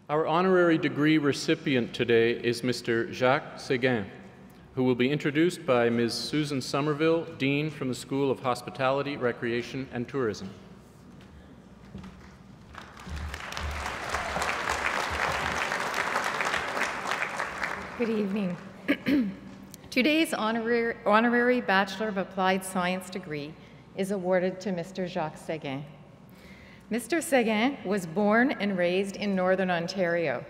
Our honorary degree recipient today is Mr. Jacques Sequin, who will be introduced by Ms. Susan Somerville, Dean from the School of Hospitality, Recreation, and Tourism. Good evening. Today's honorary Bachelor of Applied Science degree is awarded to Mr. Jacques Sequin. Mr. Sequin was born and raised in Northern Ontario,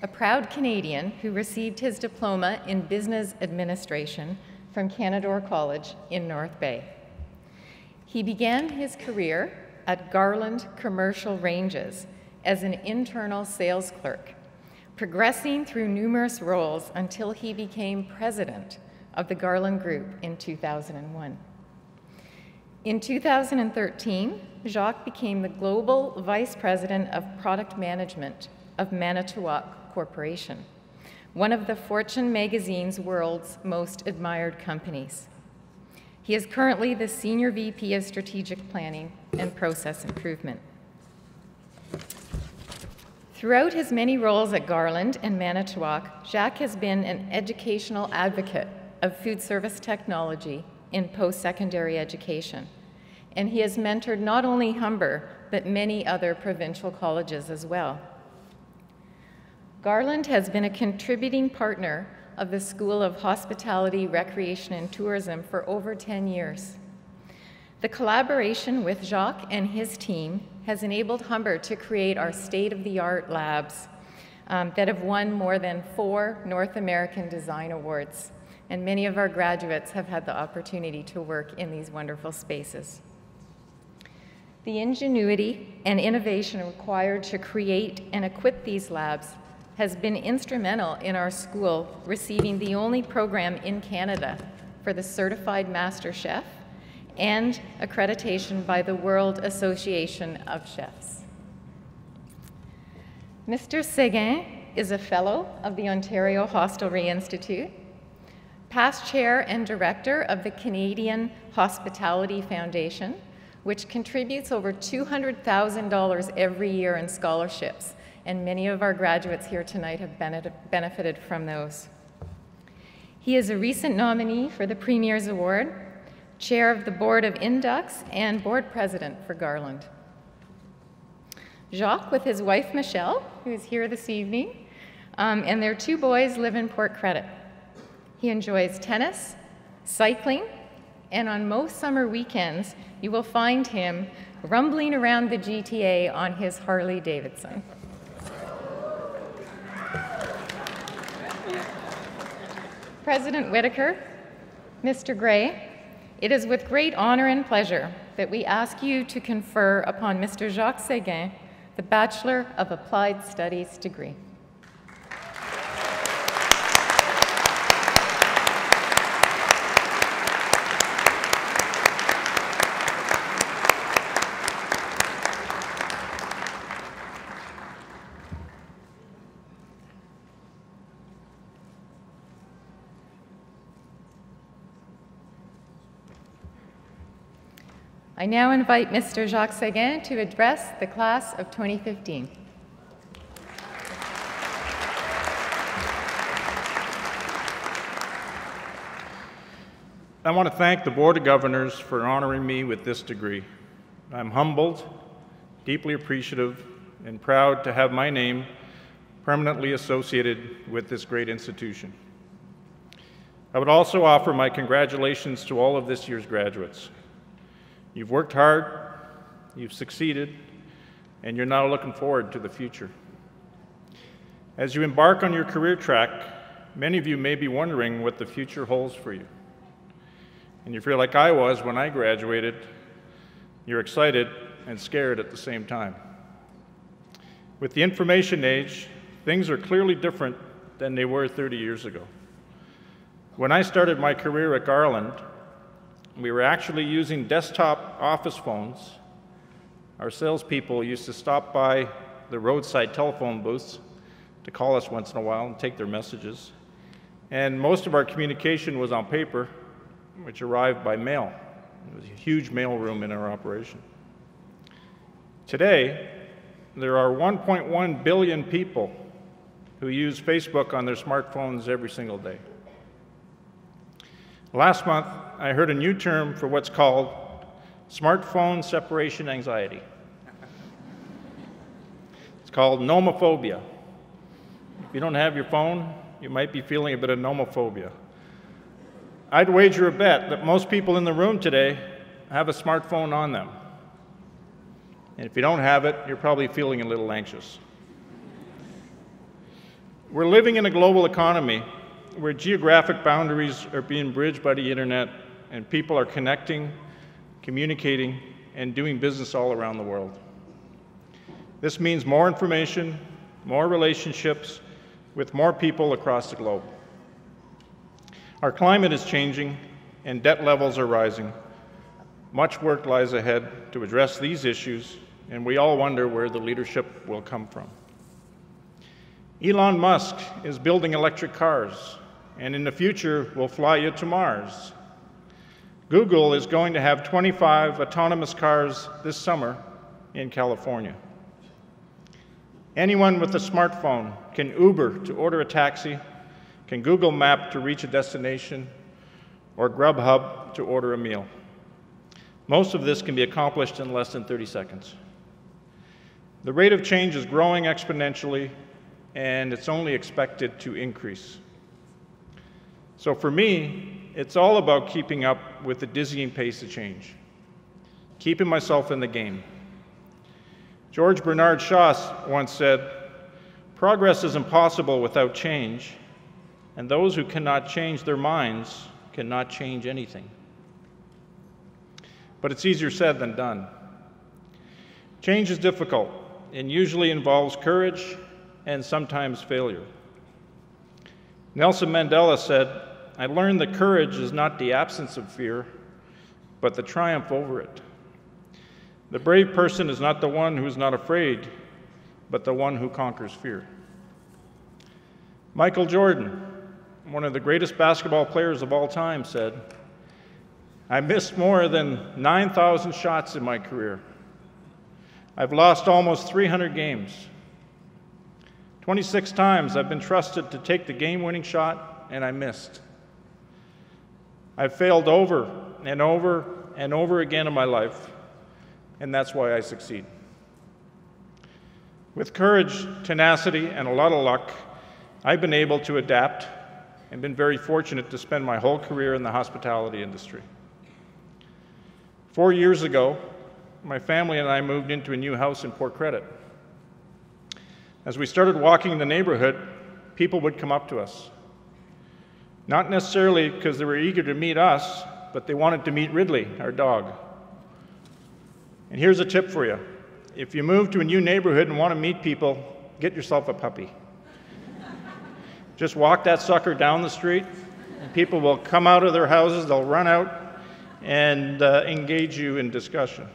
a proud Canadian who received his diploma in business administration from Canadore College in North Bay. He began his career at Garland Commercial Ranges as an internal sales clerk, progressing through numerous roles until he became president of the Garland Group in 2001. In 2013, Jacques became the Global Vice President of Product Management of Manitowoc Corporation, one of the Fortune magazine's world's most admired companies. He is currently the Senior VP of Strategic Planning and Process Improvement. Throughout his many roles at Garland and Manitowoc, Jacques has been an educational advocate of food service technology in post-secondary education, and he has mentored not only Humber, but many other provincial colleges as well. Garland has been a contributing partner of the School of Hospitality, Recreation, and Tourism for over 10 years. The collaboration with Jacques and his team has enabled Humber to create our state-of-the-art labs that have won more than 4 North American Design Awards, and many of our graduates have had the opportunity to work in these wonderful spaces. The ingenuity and innovation required to create and equip these labs has been instrumental in our school receiving the only program in Canada for the Certified Master Chef and accreditation by the World Association of Chefs. Mr. Sequin is a Fellow of the Ontario Hostelry Institute, past chair and director of the Canadian Hospitality Foundation, which contributes over $200,000 every year in scholarships, and many of our graduates here tonight have benefited from those. He is a recent nominee for the Premier's Award, chair of the Board of Indux, and board president for Garland. Jacques, with his wife Michelle, who is here this evening, and their 2 boys live in Port Credit. He enjoys tennis, cycling, and on most summer weekends, you will find him rumbling around the GTA on his Harley Davidson. President Whitaker, Mr. Gray, it is with great honor and pleasure that we ask you to confer upon Mr. Jacques Sequin the Bachelor of Applied Studies degree. I now invite Mr. Jacques Sequin to address the class of 2015. I want to thank the Board of Governors for honoring me with this degree. I'm humbled, deeply appreciative, and proud to have my name permanently associated with this great institution. I would also offer my congratulations to all of this year's graduates. You've worked hard, you've succeeded, and you're now looking forward to the future. As you embark on your career track, many of you may be wondering what the future holds for you. And you feel like I was when I graduated, you're excited and scared at the same time. With the information age, things are clearly different than they were 30 years ago. When I started my career at Garland, we were actually using desktop office phones. Our salespeople used to stop by the roadside telephone booths to call us once in a while and take their messages. And most of our communication was on paper, which arrived by mail. It was a huge mail room in our operation. Today, there are 1.1 billion people who use Facebook on their smartphones every single day. Last month, I heard a new term for what's called smartphone separation anxiety. It's called nomophobia. If you don't have your phone, you might be feeling a bit of nomophobia. I'd wager a bet that most people in the room today have a smartphone on them. And if you don't have it, you're probably feeling a little anxious. We're living in a global economy where geographic boundaries are being bridged by the internet and people are connecting, communicating, and doing business all around the world. This means more information, more relationships with more people across the globe. Our climate is changing and debt levels are rising. Much work lies ahead to address these issues, and we all wonder where the leadership will come from. Elon Musk is building electric cars, and in the future will fly you to Mars. Google is going to have 25 autonomous cars this summer in California. Anyone with a smartphone can Uber to order a taxi, can Google Map to reach a destination, or Grubhub to order a meal. Most of this can be accomplished in less than 30 seconds. The rate of change is growing exponentially, and it's only expected to increase. So for me, it's all about keeping up with the dizzying pace of change, keeping myself in the game. George Bernard Shaw once said, "Progress is impossible without change, and those who cannot change their minds cannot change anything." But it's easier said than done. Change is difficult and usually involves courage and sometimes failure. Nelson Mandela said, "I learned that courage is not the absence of fear, but the triumph over it. The brave person is not the one who is not afraid, but the one who conquers fear." Michael Jordan, one of the greatest basketball players of all time, said, "I missed more than 9,000 shots in my career. I've lost almost 300 games. 26 times I've been trusted to take the game-winning shot, and I missed. I've failed over and over and over again in my life, and that's why I succeed." With courage, tenacity, and a lot of luck, I've been able to adapt and been very fortunate to spend my whole career in the hospitality industry. 4 years ago, my family and I moved into a new house in Port Credit. As we started walking the neighborhood, people would come up to us. Not necessarily because they were eager to meet us, but they wanted to meet Ridley, our dog. And here's a tip for you. If you move to a new neighborhood and want to meet people, get yourself a puppy. Just walk that sucker down the street, and people will come out of their houses, they'll run out and engage you in discussion.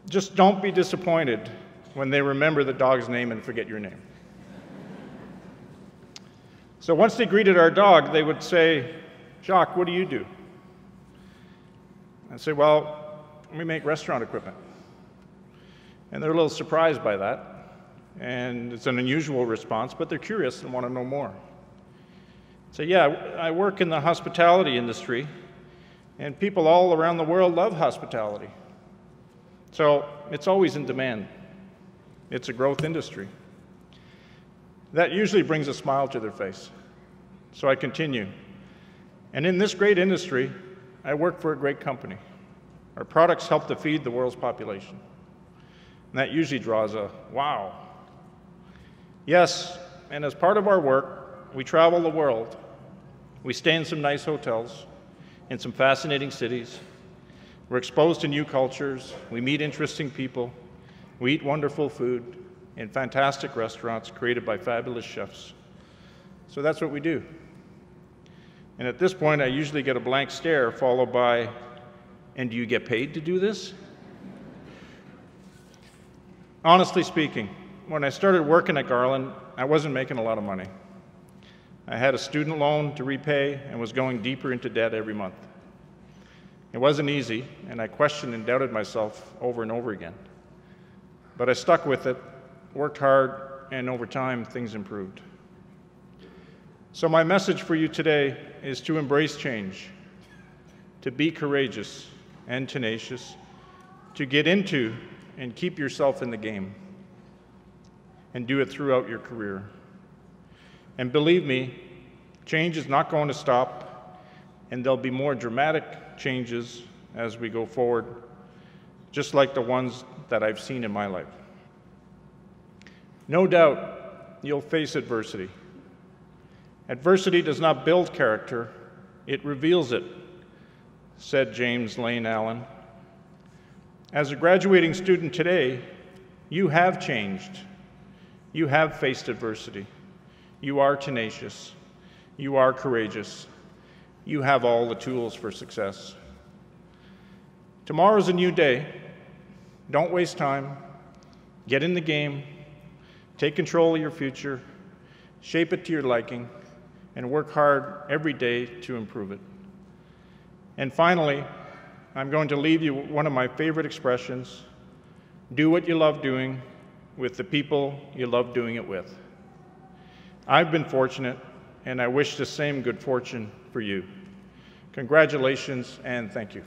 Just don't be disappointed when they remember the dog's name and forget your name. So once they greeted our dog, they would say, "Jacques, what do you do?" I'd say, "Well, we make restaurant equipment." And they're a little surprised by that. And it's an unusual response, but they're curious and want to know more. So yeah, I work in the hospitality industry, and people all around the world love hospitality. So it's always in demand. It's a growth industry. That usually brings a smile to their face. So I continue. And in this great industry, I work for a great company. Our products help to feed the world's population. And that usually draws a wow. Yes, and as part of our work, we travel the world. We stay in some nice hotels, in some fascinating cities. We're exposed to new cultures. We meet interesting people. We eat wonderful food in fantastic restaurants created by fabulous chefs. So that's what we do. And at this point, I usually get a blank stare followed by, "And do you get paid to do this?" Honestly speaking, when I started working at Garland, I wasn't making a lot of money. I had a student loan to repay and was going deeper into debt every month. It wasn't easy, and I questioned and doubted myself over and over again. but I stuck with it, worked hard, and over time, things improved. So my message for you today is to embrace change, to be courageous and tenacious, to get into and keep yourself in the game, and do it throughout your career. And believe me, change is not going to stop, and there'll be more dramatic changes as we go forward, just like the ones that I've seen in my life. No doubt you'll face adversity. Adversity does not build character, it reveals it, said James Lane Allen. As a graduating student today, you have changed. You have faced adversity. You are tenacious. You are courageous. You have all the tools for success. Tomorrow's a new day. Don't waste time. Get in the game. Take control of your future. Shape it to your liking, and work hard every day to improve it. And finally, I'm going to leave you with one of my favorite expressions: do what you love doing with the people you love doing it with. I've been fortunate, and I wish the same good fortune for you. Congratulations, and thank you.